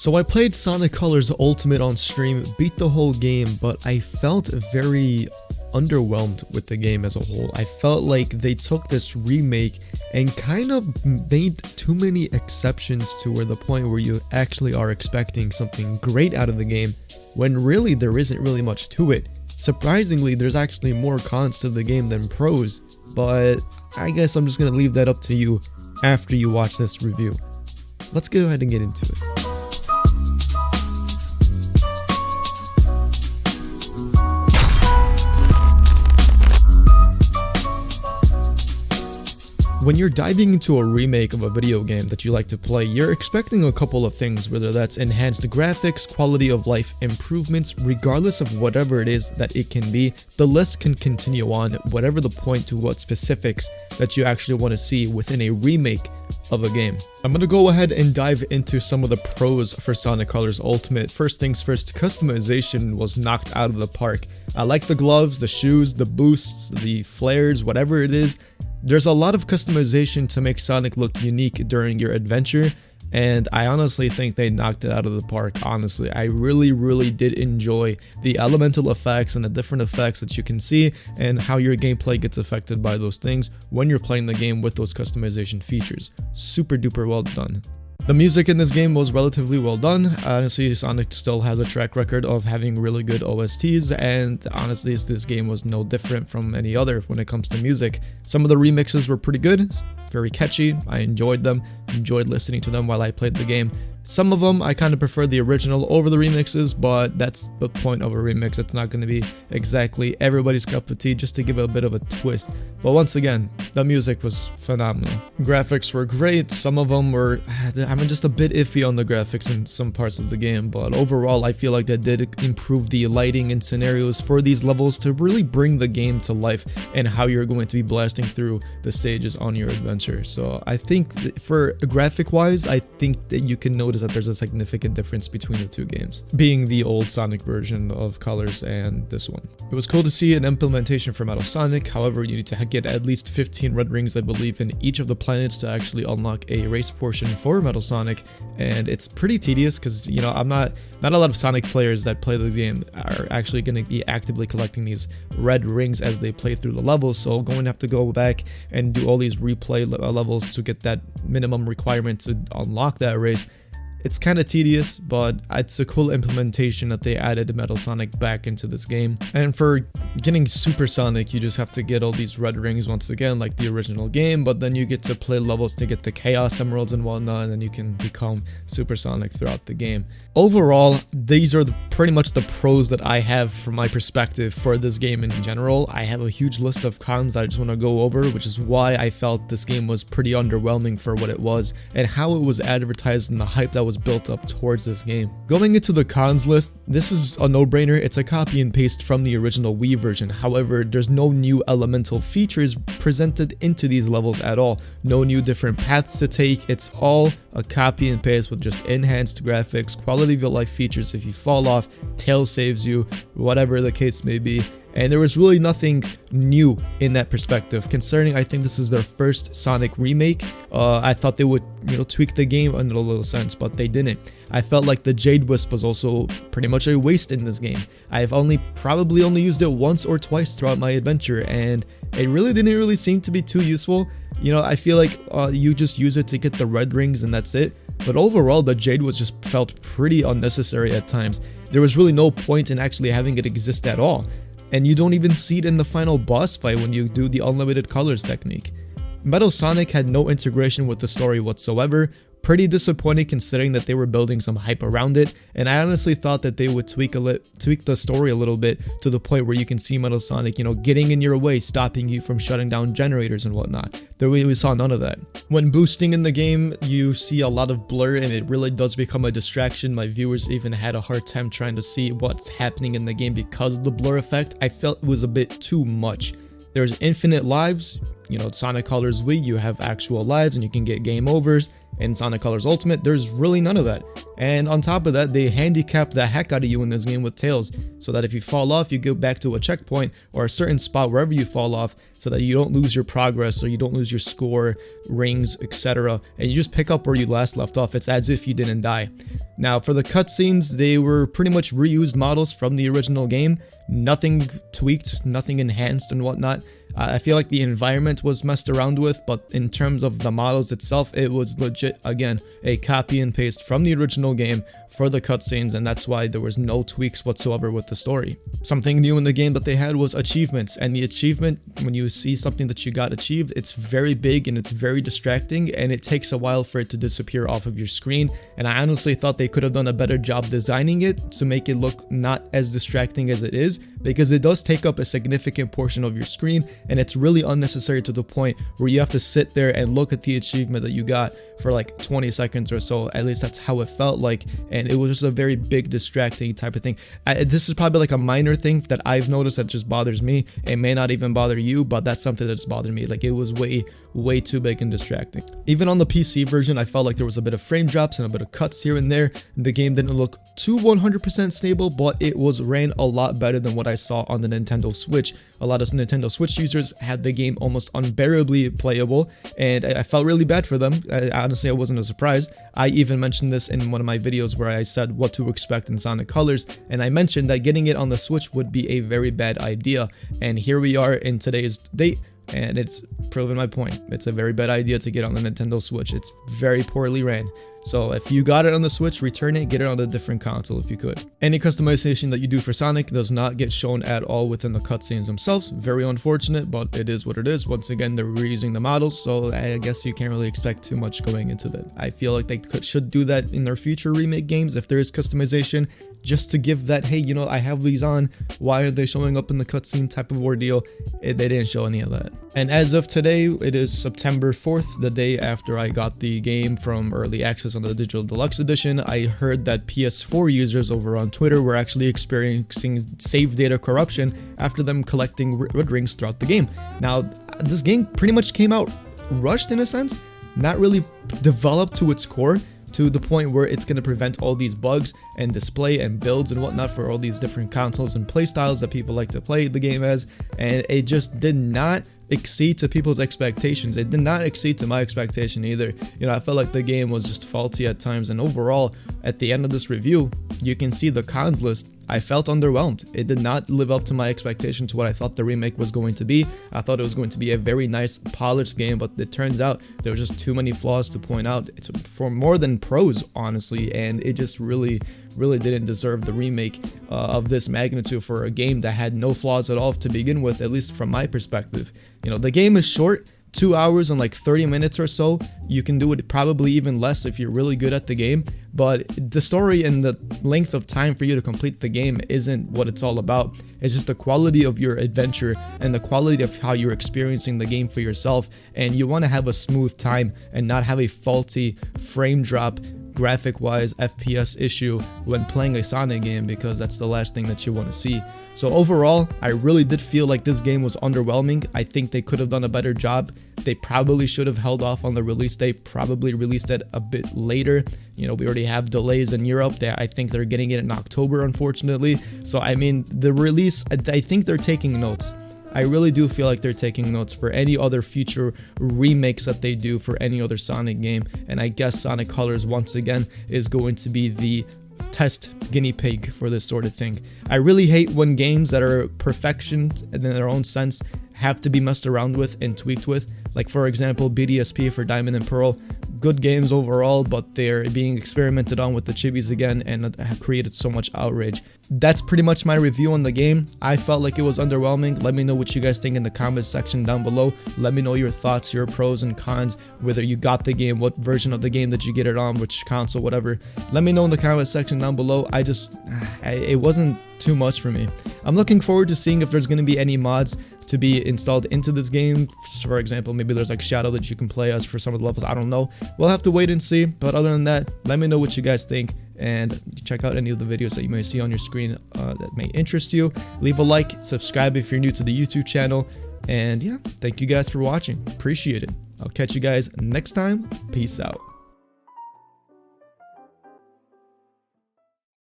So I played Sonic Colors Ultimate on stream, beat the whole game, but I felt very underwhelmed with the game as a whole. I felt like they took this remake and kind of made too many exceptions to where the point where you actually are expecting something great out of the game, when really there isn't really much to it. Surprisingly, there's actually more cons to the game than pros, but I guess I'm just gonna leave that up to you after you watch this review. Let's go ahead and get into it. When you're diving into a remake of a video game that you like to play, you're expecting a couple of things, whether that's enhanced graphics, quality of life improvements. Regardless of whatever it is that it can be, the list can continue on, whatever the point to what specifics that you actually want to see within a remake of a game. I'm going to go ahead and dive into some of the pros for Sonic Colors Ultimate. First things first, customization was knocked out of the park. I like the gloves, the shoes, the boosts, the flares, whatever it is. There's a lot of customization to make Sonic look unique during your adventure, and I honestly think they knocked it out of the park. Honestly, I really did enjoy the elemental effects and the different effects that you can see and how your gameplay gets affected by those things when you're playing the game with those customization features. Super duper well done. The music in this game was relatively well done. Honestly, Sonic still has a track record of having really good OSTs, and honestly, this game was no different from any other when it comes to music. Some of the remixes were pretty good, very catchy. I enjoyed them, enjoyed listening to them while I played the game. Some of them, I kind of prefer the original over the remixes, but that's the point of a remix. It's not going to be exactly everybody's cup of tea, just to give it a bit of a twist. But once again, the music was phenomenal. Graphics were great. Some of them were, I'm just a bit iffy on the graphics in some parts of the game, but overall, I feel like they did improve the lighting and scenarios for these levels to really bring the game to life and how you're going to be blasting through the stages on your adventure. So I think for graphic-wise, I think that you can notice that there's a significant difference between the two games, being the old Sonic version of Colors and this one. It was cool to see an implementation for Metal Sonic. However, you need to get at least 15 red rings, I believe, in each of the planets to actually unlock a race portion for Metal Sonic, and it's pretty tedious because, you know, not a lot of Sonic players that play the game are actually going to be actively collecting these red rings as they play through the levels, so going to have to go back and do all these replay levels to get that minimum requirement to unlock that race. It's kind of tedious, but it's a cool implementation that they added Metal Sonic back into this game. And for getting Super Sonic, you just have to get all these red rings once again, like the original game, but then you get to play levels to get the Chaos Emeralds and whatnot, and then you can become Super Sonic throughout the game. Overall, these are pretty much the pros that I have from my perspective for this game in general. I have a huge list of cons that I just want to go over, which is why I felt this game was pretty underwhelming for what it was and how it was advertised and the hype that was built up towards this game. Going into the cons list, this is a no-brainer. It's a copy and paste from the original Wii version. However, there's no new elemental features presented into these levels at all. No new different paths to take. It's all a copy and paste with just enhanced graphics, quality of life features. If you fall off, tail saves you, whatever the case may be. And there was really nothing new in that perspective, concerning I think this is their first Sonic remake. I thought they would, tweak the game in a little sense, but they didn't. I felt like the Jade Wisp was also pretty much a waste in this game. I've probably only used it once or twice throughout my adventure, and it really didn't seem to be too useful. I feel like you just use it to get the red rings and that's it. But overall, the Jade was just felt pretty unnecessary at times. There was really no point in actually having it exist at all. And you don't even see it in the final boss fight when you do the unlimited colors technique. Metal Sonic had no integration with the story whatsoever. Pretty disappointing considering that they were building some hype around it, and I honestly thought that they would tweak the story a little bit to the point where you can see Metal Sonic, getting in your way, stopping you from shutting down generators and whatnot. We saw none of that. When boosting in the game, you see a lot of blur and it really does become a distraction. My viewers even had a hard time trying to see what's happening in the game because of the blur effect. I felt it was a bit too much. There's infinite lives. You know, Sonic Colors Wii, you have actual lives and you can get game overs. In Sonic Colors Ultimate, there's really none of that. And on top of that, they handicap the heck out of you in this game with Tails, so that if you fall off, you go back to a checkpoint or a certain spot wherever you fall off, so that you don't lose your progress or you don't lose your score, rings, etc. And you just pick up where you last left off. It's as if you didn't die. Now, for the cutscenes, they were pretty much reused models from the original game. Nothing tweaked, nothing enhanced and whatnot. I feel like the environment was messed around with, but in terms of the models itself, it was legit, again, a copy and paste from the original game for the cutscenes, and that's why there was no tweaks whatsoever with the story. Something new in the game that they had was achievements, and the achievement, when you see something that you got achieved, it's very big and it's very distracting, and it takes a while for it to disappear off of your screen. And I honestly thought they could have done a better job designing it to make it look not as distracting as it is, because it does take up a significant portion of your screen, and it's really unnecessary to the point where you have to sit there and look at the achievement that you got for like 20 seconds or so. At least that's how it felt like, and it was just a very big distracting type of thing. This is probably like a minor thing that I've noticed that just bothers me. It may not even bother you, but that's something that's bothered me. Like, it was way too big and distracting. Even on the PC version, I felt like there was a bit of frame drops and a bit of cuts here and there. The game didn't look too 100% stable, but it ran a lot better than what I saw on the Nintendo Switch. A lot of Nintendo Switch users had the game almost unbearably playable, and I felt really bad for them. Honestly, I wasn't surprised. I even mentioned this in one of my videos where I said what to expect in Sonic Colors, and I mentioned that getting it on the Switch would be a very bad idea. And here we are in today's date, and it's proven my point. It's a very bad idea to get on the Nintendo Switch. It's very poorly ran. So if you got it on the Switch, return it, get it on a different console if you could. Any customization that you do for Sonic does not get shown at all within the cutscenes themselves. Very unfortunate, but it is what it is. Once again, they're reusing the models, so I guess you can't really expect too much going into that. I feel like they should do that in their future remake games if there is customization, just to give that, hey, you know, I have these on, why aren't they showing up in the cutscene type of ordeal. They didn't show any of that. And as of today, it is September 4th, the day after I got the game from Early Access on the Digital Deluxe Edition. I heard that PS4 users over on Twitter were actually experiencing save data corruption after them collecting red rings throughout the game. Now, this game pretty much came out rushed in a sense, not really developed to its core, to the point where it's going to prevent all these bugs and display and builds and whatnot for all these different consoles and playstyles that people like to play the game as, and it just did not exceed to people's expectations. It did not exceed to my expectation either. You know, I felt like the game was just faulty at times, and overall, at the end of this review, you can see the cons list. I felt underwhelmed. It did not live up to my expectations, to what I thought the remake was going to be. I thought it was going to be a very nice, polished game, but it turns out there were just too many flaws to point out. It's for more than pros, honestly, and it just really didn't deserve the remake of this magnitude for a game that had no flaws at all to begin with, at least from my perspective. You know, the game is short, 2 hours and like 30 minutes or so. You can do it probably even less if you're really good at the game, but the story and the length of time for you to complete the game isn't what it's all about. It's just the quality of your adventure and the quality of how you're experiencing the game for yourself, and you want to have a smooth time and not have a faulty frame drop graphic wise FPS issue when playing a Sonic game, because that's the last thing that you want to see. So overall, I really did feel like this game was underwhelming. I think they could have done a better job. They probably should have held off on the release date, probably released it a bit later. You know, we already have delays in Europe. I think they're getting it in October, unfortunately. So I mean, the release, I think they're taking notes. I really do feel like they're taking notes for any other future remakes that they do for any other Sonic game, and I guess Sonic Colors once again is going to be the test guinea pig for this sort of thing. I really hate when games that are perfection in their own sense have to be messed around with and tweaked with. Like, for example, BDSP for Diamond and Pearl. Good games overall, but they're being experimented on with the chibis again, and have created so much outrage. That's pretty much my review on the game. I felt like it was underwhelming. Let me know what you guys think in the comments section down below. Let me know your thoughts, your pros and cons, whether you got the game, what version of the game did you get it on, which console, whatever. Let me know in the comments section down below. It wasn't too much for me. I'm looking forward to seeing if there's going to be any mods to be installed into this game. For example, maybe there's like Shadow that you can play as for some of the levels. I don't know. We'll have to wait and see. But other than that, let me know what you guys think, and check out any of the videos that you may see on your screen that may interest you. Leave a like, subscribe if you're new to the YouTube channel. And yeah, thank you guys for watching. Appreciate it. I'll catch you guys next time. Peace out.